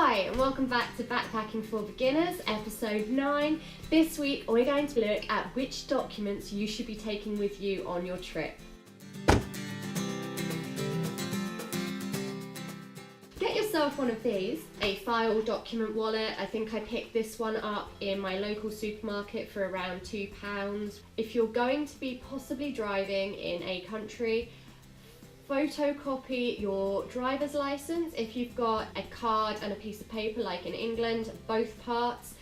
Hi and welcome back to Backpacking for Beginners, episode 9. This week we're going to look at which documents you should be taking with you on your trip. Get yourself one of these, a file document wallet. I think I picked this one up in my local supermarket for around £2. If you're going to be possibly driving in a country, photocopy your driver's license. If you've got a card and a piece of paper like in England, both parts,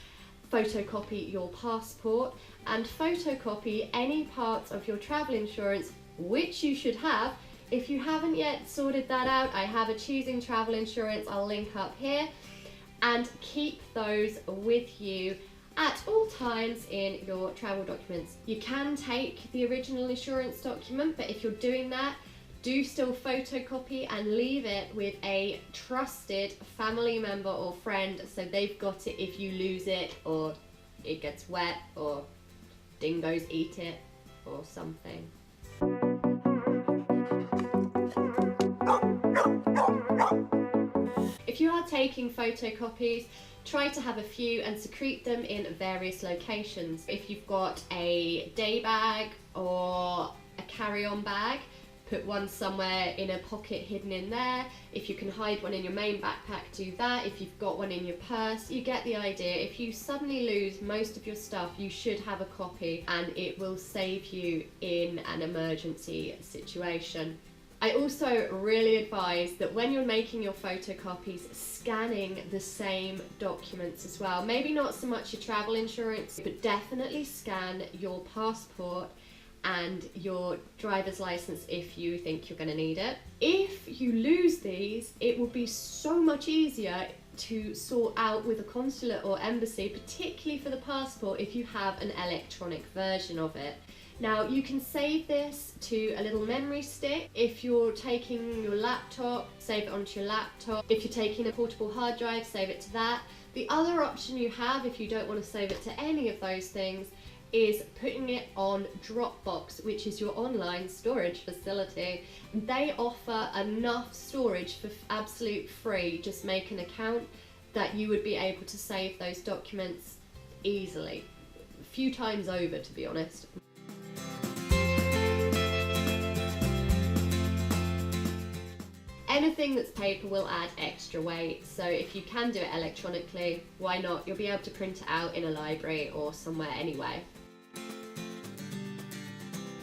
photocopy your passport, and photocopy any parts of your travel insurance, which you should have. If you haven't yet sorted that out, I have a Choosing Travel Insurance, I'll link up here, and keep those with you at all times in your travel documents. You can take the original insurance document, but if you're doing that, do still photocopy and leave it with a trusted family member or friend so they've got it if you lose it or it gets wet or dingoes eat it or something. If you are taking photocopies, try to have a few and secrete them in various locations. If you've got a day bag or a carry-on bag, put one somewhere in a pocket hidden in there. If you can hide one in your main backpack, do that. If you've got one in your purse, you get the idea. If you suddenly lose most of your stuff, you should have a copy and it will save you in an emergency situation. I also really advise that when you're making your photocopies, scanning the same documents as well. Maybe not so much your travel insurance, but definitely scan your passport and your driver's license if you think you're going to need it. If you lose these, it will be so much easier to sort out with a consulate or embassy, particularly for the passport if you have an electronic version of it. Now you can save this to a little memory stick. If you're taking your laptop, save it onto your laptop. If you're taking a portable hard drive, save it to that. The other option you have, if you don't want to save it to any of those things, is putting it on Dropbox, which is your online storage facility. They offer enough storage for absolute free. Just make an account that you would be able to save those documents easily, a few times over, to be honest. Anything that's paper will add extra weight, so if you can do it electronically, why not? You'll be able to print it out in a library or somewhere anyway.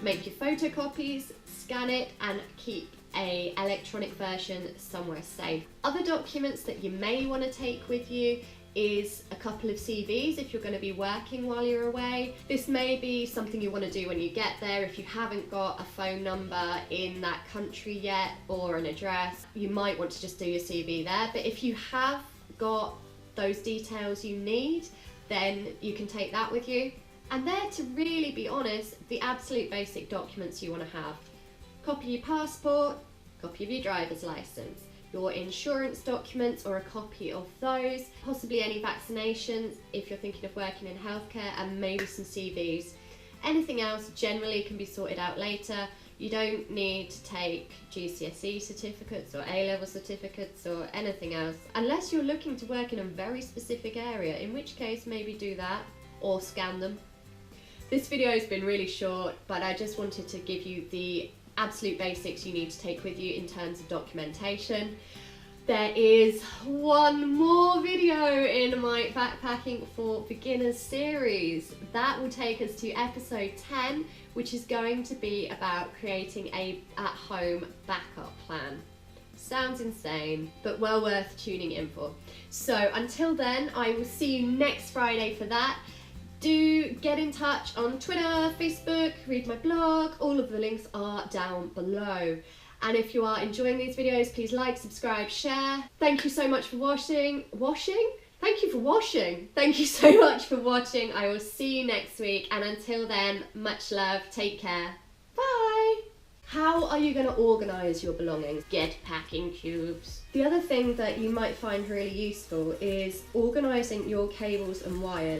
Make your photocopies, scan it, and keep an electronic version somewhere safe. Other documents that you may want to take with you is a couple of CVs if you're going to be working while you're away. This may be something you want to do when you get there if you haven't got a phone number in that country yet or an address. You might want to just do your CV there, but if you have got those details you need, then you can take that with you. And they're, to really be honest, the absolute basic documents you want to have. Copy of your passport, copy of your driver's license, your insurance documents or a copy of those, possibly any vaccinations if you're thinking of working in healthcare, and maybe some CVs. Anything else generally can be sorted out later. You don't need to take GCSE certificates or A-level certificates or anything else, unless you're looking to work in a very specific area, in which case maybe do that or scan them. This video has been really short, but I just wanted to give you the absolute basics you need to take with you in terms of documentation. There is one more video in my Backpacking for Beginners series. That will take us to episode 10, which is going to be about creating a at-home backup plan. Sounds insane, but well worth tuning in for. So until then, I will see you next Friday for that. Do get in touch on Twitter, Facebook, read my blog, all of the links are down below. And if you are enjoying these videos, please like, subscribe, share. Thank you so much for watching. Thank you for washing. Thank you so much for watching. I will see you next week, and until then, much love, take care, bye. How are you going to organise your belongings? Get packing cubes. The other thing that you might find really useful is organising your cables and wires.